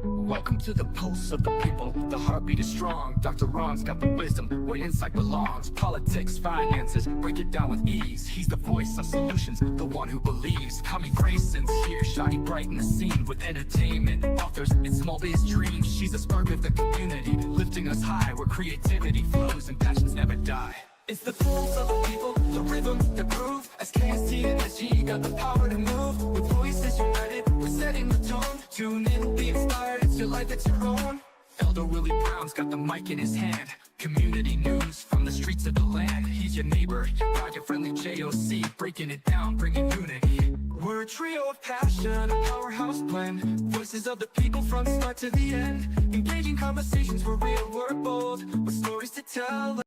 Welcome to the pulse of the people. The heartbeat is strong. Dr. Ron's got the wisdom where insight belongs. Politics, finances, break it down with ease. He's the voice of solutions, the one who believes. Coming Grayson's here, shining bright in the scene with entertainment, authors, and small biz dreams. She's a spark of the community, lifting us high where creativity flows and passions never die. It's the pulse of the people, the rhythm, the groove. SKST and SG got the power to move. With voices united, we're setting the tone. Tune in, be inspired, it's your life, it's your own. Elder Willie Brown's got the mic in his hand. Community news from the streets of the land. He's your neighbor, riot-friendly JOC, breaking it down, bringing unity. We're a trio of passion, a powerhouse blend. Voices of the people from start to the end. Engaging conversations, we're real, we're bold. With stories to tell.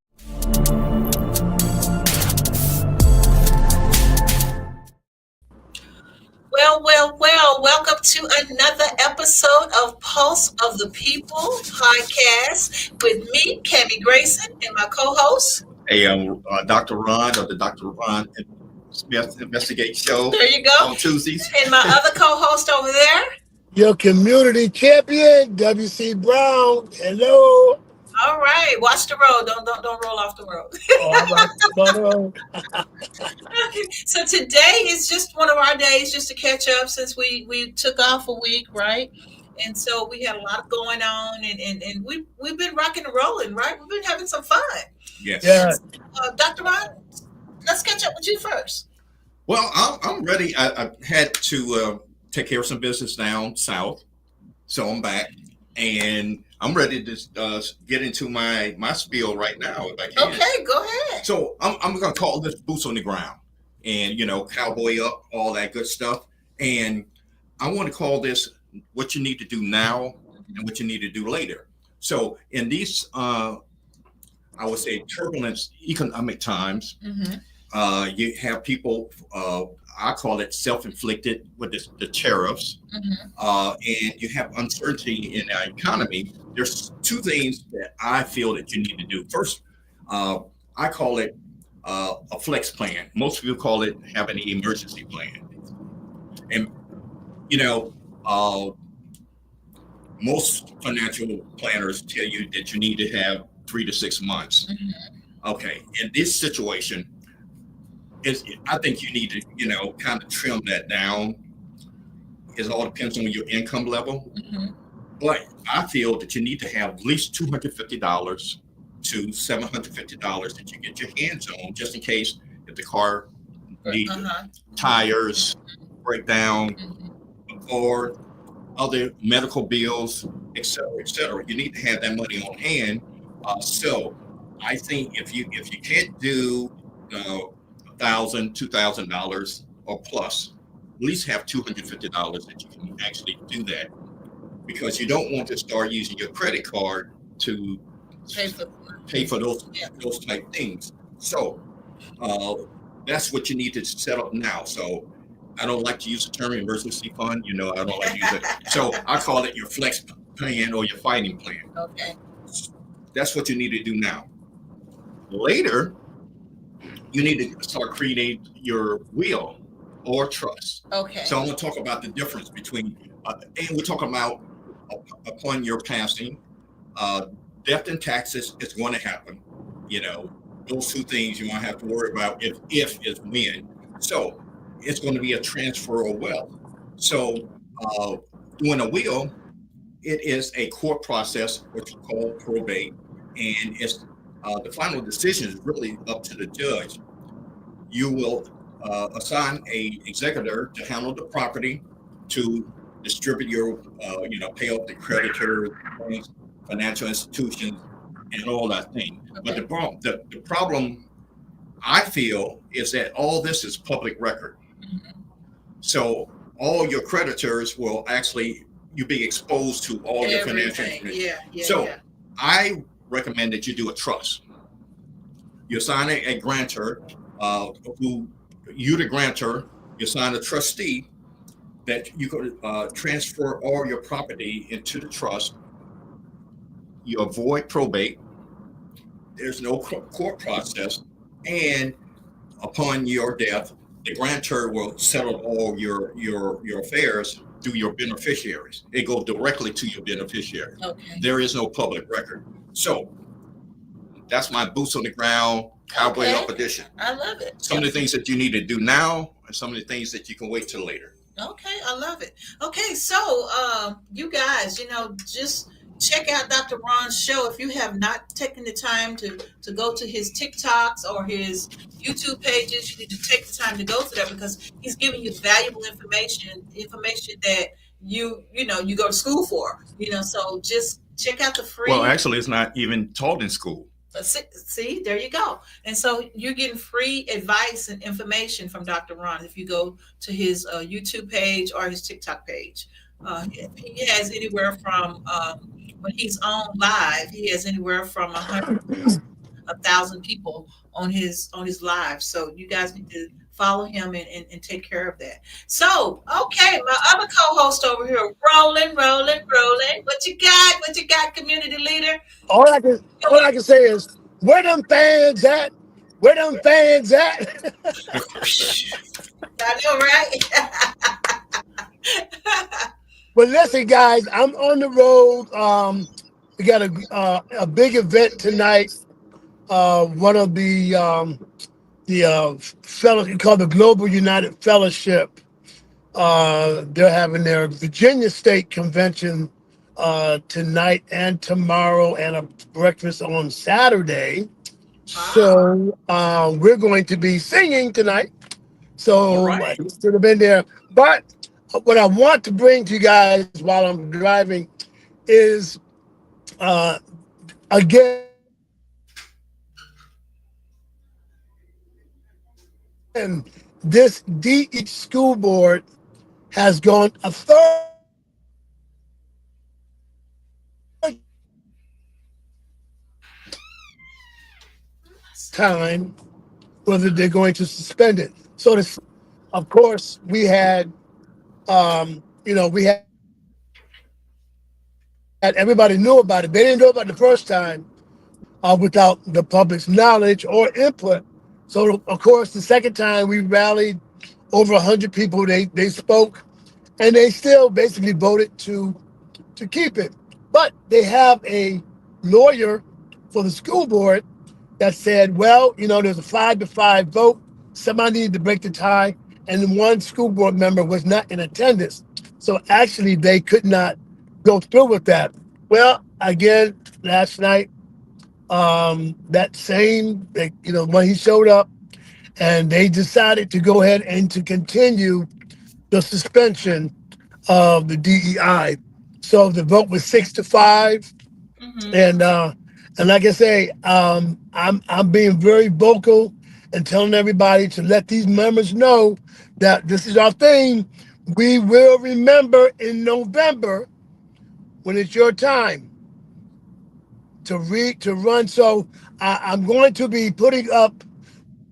Well, welcome to another episode of Pulse of the People podcast with me, Cammie Grayson, and my co-host. Hey, I'm Dr. Ron of the Dr. Ron Investigate Show. There you go. On Tuesdays. And my other co-host over there. Your community champion, W.C. Brown. Hello. All right, watch the road. Don't roll off the road. Okay. So today is just one of our days just to catch up since we took off a week, right? And so we had a lot going on, and we've been rocking and rolling, right? We've been having some fun. Yes. Yeah. Dr. Ron, let's catch up with you first. Well, I'm ready. I had to take care of some business down south, so I'm back, and I'm ready to get into my spiel right now if I can. Okay, go ahead. So I'm going to call this boots on the ground, and cowboy up, all that good stuff. And I want to call this what you need to do now and what you need to do later. So in these, I would say, turbulent economic times, you have people. I call it self-inflicted with the tariffs, and you have uncertainty in our economy. There's two things that I feel that you need to do. First, I call it a flex plan. Most people call it having an emergency plan. And, most financial planners tell you that you need to have 3 to 6 months. Okay, in this situation, I think you need to, kind of trim that down. It all depends on your income level. But I feel that you need to have at least $250 to $750 that you get your hands on, just in case if the car needs tires, break down, or other medical bills, et cetera, et cetera. You need to have that money on hand. So I think if you can't do $1,000, $2,000 or plus, at least have $250 that you can actually do that, because you don't want to start using your credit card to pay for those type things. So that's what you need to set up now. So I don't like to use the term emergency fund. I don't like to use it. So I call it your flex plan or your fighting plan. Okay. That's what you need to do now. Later, you need to start creating your will or trust. Okay. So I'm going to talk about the difference between, and we're talking about upon your passing, death and taxes is going to happen. Those two things you won't have to worry about if is when. So it's going to be a transfer of wealth. So doing a will, it is a court process, which is called probate, and it's the final decision is really up to the judge. You will assign a executor to handle the property, to distribute your, pay off the creditors, financial institutions, and all that thing. Okay. But the problem I feel is that all this is public record. So all your creditors will actually, you'll be exposed to all your financial information. I recommend that you do a trust. You assign a grantor, the grantor, you assign a trustee that you could transfer all your property into the trust. You avoid probate. There's no court process, and upon your death, the grantor will settle all your affairs through your beneficiaries. It goes directly to your beneficiaries. Okay. There is no public record. So that's my boots on the ground, cowboy up Okay. edition. I love it. Some of the things that you need to do now, and some of the things that you can wait till later. Okay, I love it. Okay, so you guys, just check out Dr. Ron's show. If you have not taken the time to go to his TikToks or his YouTube pages, you need to take the time to go to that because he's giving you valuable information that you go to school for. So just check out the free. Well, actually, it's not even taught in school. See, there you go. And so you're getting free advice and information from Dr. Ron if you go to his YouTube page or his TikTok page. He has anywhere from when he's on live, he has anywhere from 100 to 1,000 people on his live. So you guys need to follow him and take care of that. So, okay, my other co-host over here, rolling. What you got? What you got, community leader? All I can say is, where them fans at? Where them fans at? I know, right? Well, listen, guys, I'm on the road. We got a big event tonight. One of the fellows called the Global United Fellowship. They're having their Virginia State Convention tonight and tomorrow, and a breakfast on Saturday. So we're going to be singing tonight. So I should have been there. But what I want to bring to you guys while I'm driving is again this DE school board has gone a third time whether they're going to suspend it. So this, of course, we had everybody knew about it. They didn't know about it the first time without the public's knowledge or input. So, of course, the second time we rallied over 100 people. They spoke, and they still basically voted to keep it. But they have a lawyer for the school board that said, well, there's a 5-5 vote. Somebody needed to break the tie, and then one school board member was not in attendance. So actually, they could not go through with that. Well, again, last night, that same, when he showed up, and they decided to go ahead and to continue the suspension of the DEI. So the vote was 6-5, and like I say, I'm being very vocal and telling everybody to let these members know that this is our thing. We will remember in November when it's your time to run. So I'm going to be putting up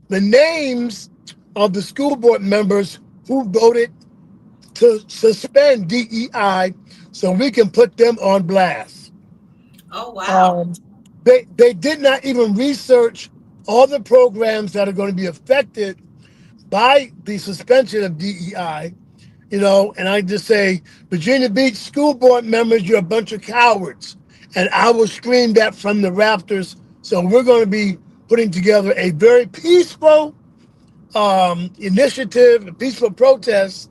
the names of the school board members who voted to suspend DEI so we can put them on blast. Oh, wow. They did not even research all the programs that are going to be affected by the suspension of DEI. And I just say, Virginia Beach school board members, you're a bunch of cowards. And I will scream that from the rafters. So we're going to be putting together a very peaceful initiative, a peaceful protest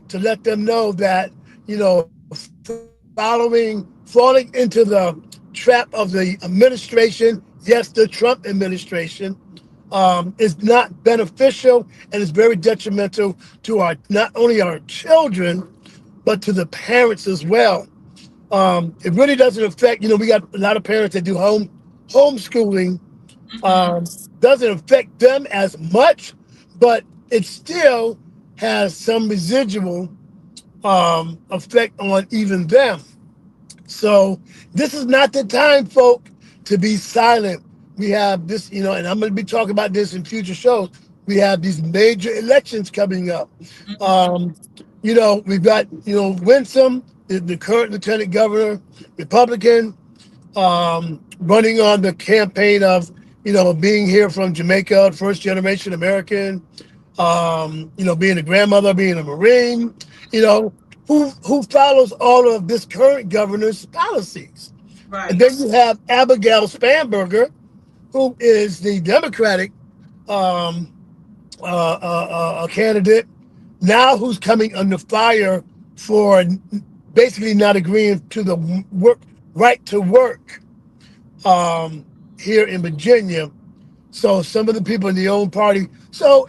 to let them know that, falling into the trap of the administration, yes, the Trump administration, is not beneficial and is very detrimental to not only our children, but to the parents as well. It really doesn't affect, we got a lot of parents that do homeschooling. Doesn't affect them as much, but it still has some residual effect on even them. So this is not the time, folk, to be silent. We have this, and I'm going to be talking about this in future shows. We have these major elections coming up. We've got, Winsome, the current lieutenant governor, Republican, running on the campaign of, being here from Jamaica, first generation American, being a grandmother, being a Marine, who follows all of this current governor's policies. And Right. then you have Abigail Spanberger, who is the Democratic um, candidate now, who's coming under fire for basically not agreeing to the work right to work here in Virginia. So some of the people in the own party. So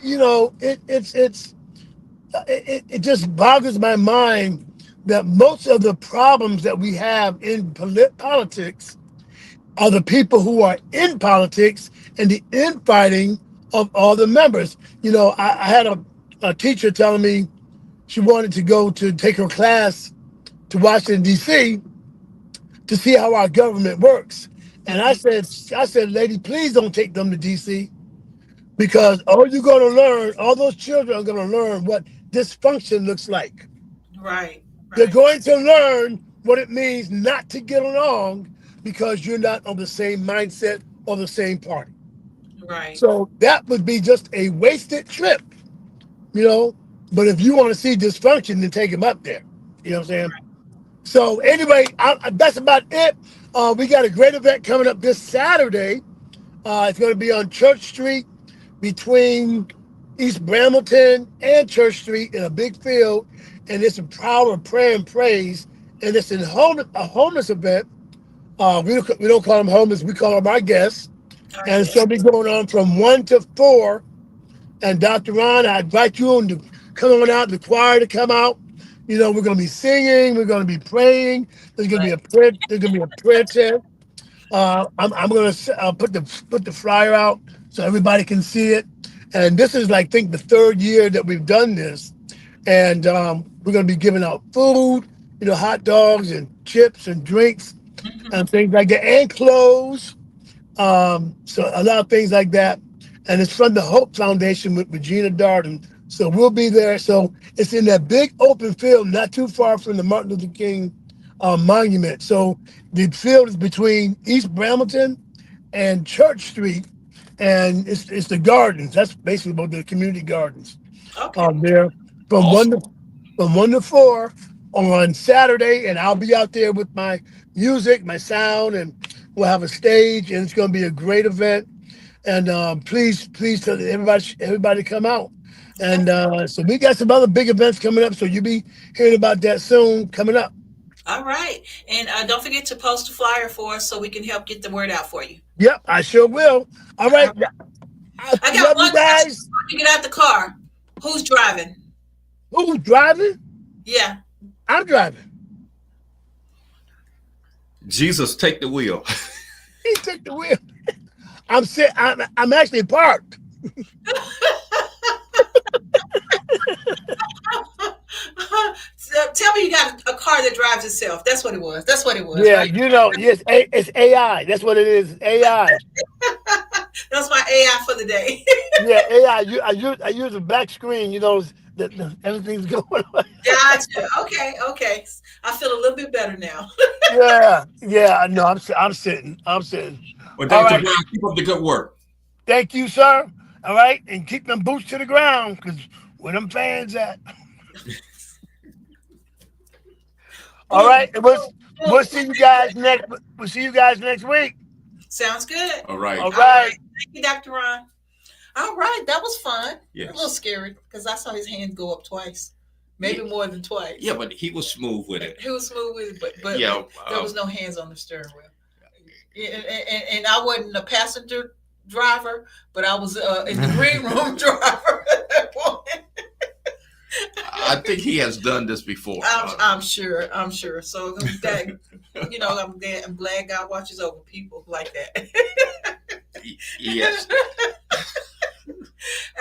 it just boggles my mind that most of the problems that we have in politics are the people who are in politics and the infighting of all the members. I had a teacher telling me she wanted to go to take her class to Washington, D.C. to see how our government works. And I said, lady, please don't take them to D.C. because all you're going to learn, all those children are going to learn what dysfunction looks like. Right. They're Right. going to learn what it means not to get along because you're not on the same mindset or the same party. Right. So that would be just a wasted trip, you know. But if you want to see dysfunction, then take them up there. You know what I'm saying? So anyway, that's about it. We got a great event coming up this Saturday. It's going to be on Church Street between East Bramilton and Church Street in a big field. And it's a power of prayer and praise. And it's a homeless event. We don't call them homeless. We call them our guests. Our And it's guest. going to be going on from 1 to 4. And Dr. Ron, I invite you on to come on out, the choir to come out. We're going to be singing. We're going to be praying. There's going to be a prayer. There's going to be a prayer tent. I'm going to put the flyer out so everybody can see it. And this is, I think, the third year that we've done this. And we're going to be giving out food, hot dogs and chips and drinks and things like that, and clothes. So a lot of things like that. And it's from the Hope Foundation with Regina Darden. So we'll be there. So it's in that big open field, not too far from the Martin Luther King monument. So the field is between East Bramilton and Church Street, and it's the gardens. That's basically about the community gardens Okay. there from Awesome. 1 to 4 on Saturday, and I'll be out there with my music, my sound, and we'll have a stage, and it's going to be a great event. And please tell everybody to come out. And so we got some other big events coming up, so you'll be hearing about that soon coming up. All right. And don't forget to post a flyer for us so we can help get the word out for you. Yep, I sure will. All right, I I got love you one question guys. before you get out the car. Who's driving? Who's driving? Yeah. I'm driving. Jesus, take the wheel. He took the wheel. I'm actually parked. So tell me you got a car that drives itself. That's what it was. That's what it was, Yeah, right? yes, it's AI. That's what it is. AI. That's my AI for the day. Yeah, AI. I use a black screen. That everything's going on. Gotcha. Okay. Okay. I feel a little bit better now. Yeah. No, I'm sitting. I'm sitting. Well, All Dr. right. Brown, keep up the good work. Thank you, sir. All right, and keep them boots to the ground, because where them fans at? All Boom, right, and we'll boom, we'll boom. see you guys next. We'll see you guys next week. Sounds good. All right. All All right. right. Thank you, Dr. Ron. All right. That was fun. A Yes. little scary because I saw his hand go up twice, maybe more than twice. Yeah, but he was smooth with it. He was smooth with it, but Yeah, there was no hands on the steering wheel. And I wasn't a passenger driver, but I was in the green room driver at that point. I think he has done this before. I'm sure. I'm sure. So that, I'm glad God watches over people like that. Yes.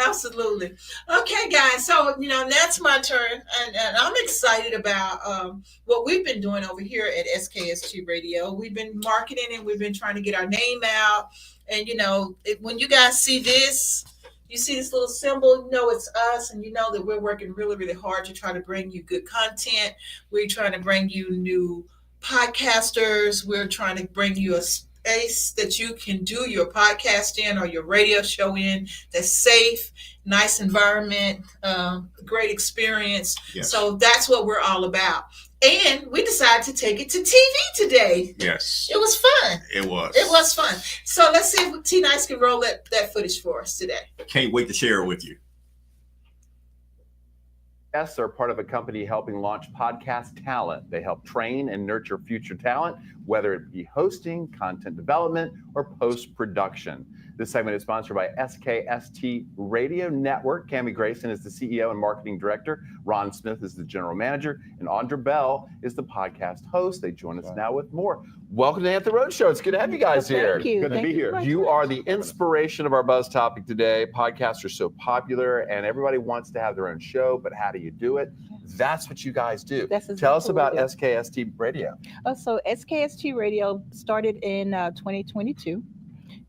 Absolutely. Okay, guys. So that's my turn, and I'm excited about what we've been doing over here at SKST Radio. We've been marketing and we've been trying to get our name out. And when you guys see this, you see this little symbol, it's us, and that we're working really, really hard to try to bring you good content. We're trying to bring you new podcasters. We're trying to bring you space that you can do your podcast in or your radio show in that's safe, nice environment, great experience. Yes. So that's what we're all about. And we decided to take it to TV today. Yes. It was fun. It was. It was fun. So let's see if T Nice can roll that footage for us today. Can't wait to share it with you. Guests are part of a company helping launch podcast talent. They help train and nurture future talent, whether it be hosting, content development, or post-production. This segment is sponsored by SKST Radio Network. Cammie Grayson is the CEO and marketing director. Ron Smith is the general manager. And Audra Bell is the podcast host. They join us now with more. Welcome to the Roadshow. It's good to have you guys here. Thank you. Good to be here. You are the inspiration of our buzz topic today. Podcasts are so popular and everybody wants to have their own show, but how do you do it? That's what you guys do. Tell us about SKST Radio. So SKST Radio started in 2022.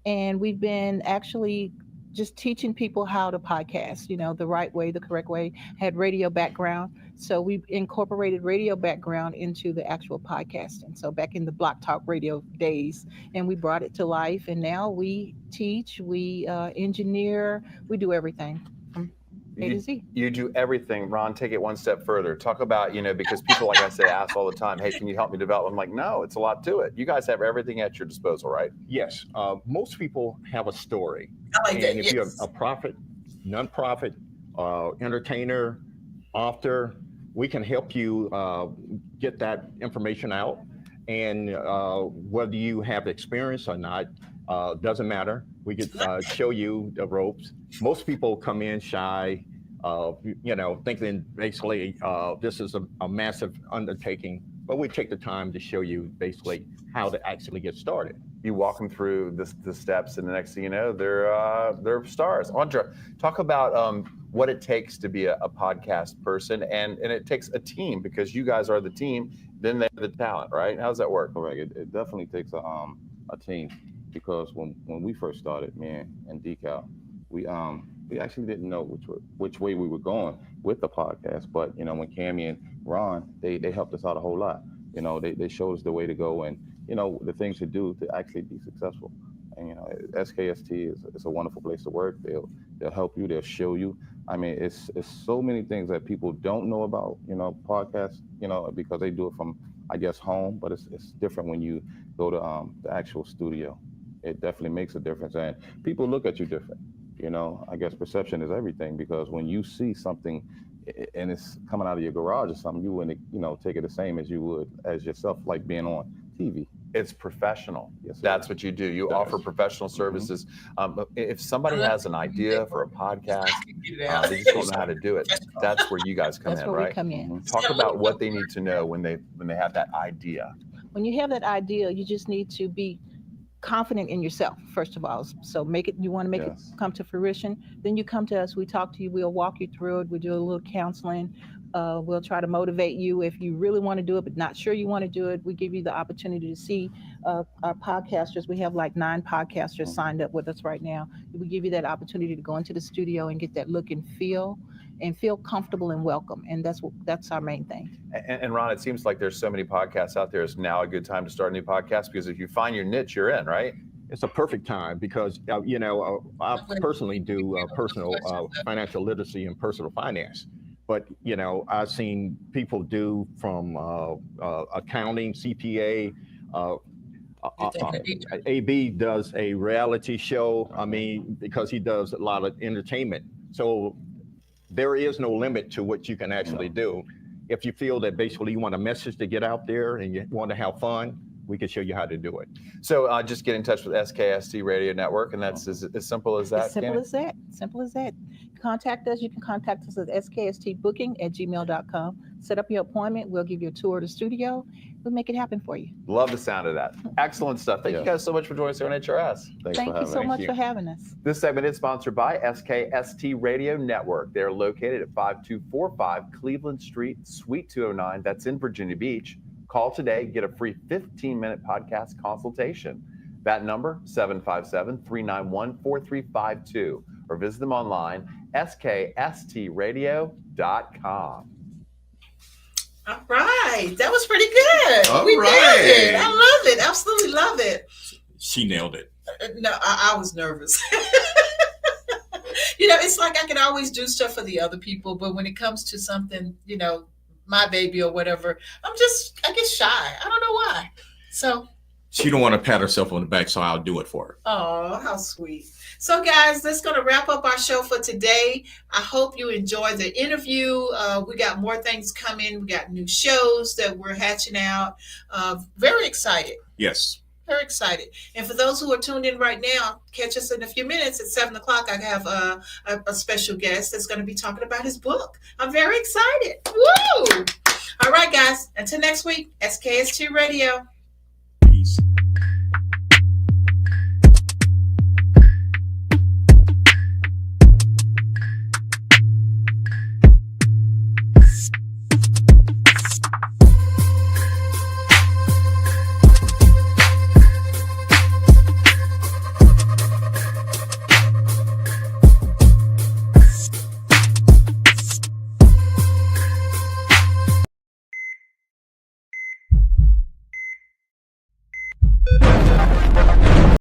And we've been actually just teaching people how to podcast, the right way, the correct way. Had radio background. So we incorporated radio background into the actual podcasting. So back in the Block Talk Radio days, and we brought it to life. And now we teach, we engineer, we do everything from A to Z. You do everything. Ron, take it one step further. Talk about, because people, like I say, ask all the time, hey, can you help me develop? I'm like, no, it's a lot to it. You guys have everything at your disposal, right? Yes. Most people have a story. I like that. And if you're a profit, nonprofit, entertainer, author, we can help you get that information out. And whether you have experience or not, doesn't matter. We could show you the ropes. Most people come in shy, thinking basically this is a massive undertaking, but we take the time to show you basically how to actually get started. You walk them through the steps, and the next thing you know, they're stars. Audra, talk about what it takes to be a podcast person, and it takes a team, because you guys are the team, then they're the talent, right? How does that work? Correct. It definitely takes a team, because when we first started, me and Decal, we actually didn't know which way we were going with the podcast. But when Cammie and Ron, they helped us out a whole lot. They showed us the way to go, and the things to do to actually be successful. And SKST is a wonderful place to work. They'll help you. They'll show you. I mean, it's so many things that people don't know about podcasts. Because they do it from, I guess, home. But it's different when you go to the actual studio. It definitely makes a difference, and people look at you different. I guess perception is everything, because when you see something and it's coming out of your garage or something, you wouldn't, take it the same as you would as yourself, like being on TV. It's professional. Yes, that's what you do. You offer professional services. If somebody has an idea for a podcast, they just don't know how to do it. That's where you guys come in, right? We come in. Talk about what they need to know when they have that idea. When you have that idea, you just need to be confident in yourself, first of all. So you want to make it come to fruition, then you come to us, we talk to you, we'll walk you through it, we do a little counseling, we'll try to motivate you. If you really want to do it but not sure you want to do it, we give you the opportunity to see our podcasters. We have like 9 podcasters signed up with us right now. We give you that opportunity to go into the studio and get that look and feel comfortable and welcome, and that's our main thing. And Ron, it seems like there's so many podcasts out there. It's now a good time to start a new podcast, because if you find your niche, you're in, right? It's a perfect time, because I personally do personal financial literacy and personal finance. But I've seen people do from accounting, CPA. AB does a reality show. I mean, because he does a lot of entertainment. So there is no limit to what you can actually do. If you feel that basically you want a message to get out there and you want to have fun, we can show you how to do it. So just get in touch with SKST Radio Network, and that's as simple as that. As simple as that. Simple as that. Contact us. You can contact us at skstbooking@gmail.com. Set up your appointment. We'll give you a tour of the studio. We'll make it happen for you. Love the sound of that. Excellent stuff. Thank you guys so much for joining us here on HRS. Thank you so much for having us. This segment is sponsored by SKST Radio Network. They're located at 5245 Cleveland Street, Suite 209. That's in Virginia Beach. Call today, get a free 15-minute podcast consultation. That number, 757-391-4352, or visit them online, skstradio.com. All right, that was pretty good. All we right. nailed it. I love it. Absolutely love it. She nailed it. No, I was nervous. It's like I can always do stuff for the other people, but when it comes to something, my baby or whatever, I get shy. I don't know why. So she don't want to pat herself on the back, so I'll do it for her. Oh, how sweet. So guys, that's going to wrap up our show for today. I hope you enjoyed the interview. We got more things coming. We got new shows that we're hatching out. Very excited. Yes. Very excited. And for those who are tuned in right now, catch us in a few minutes at 7:00. I have a special guest that's going to be talking about his book. I'm very excited. Woo! All right, guys. Until next week, SKST Radio. Peace.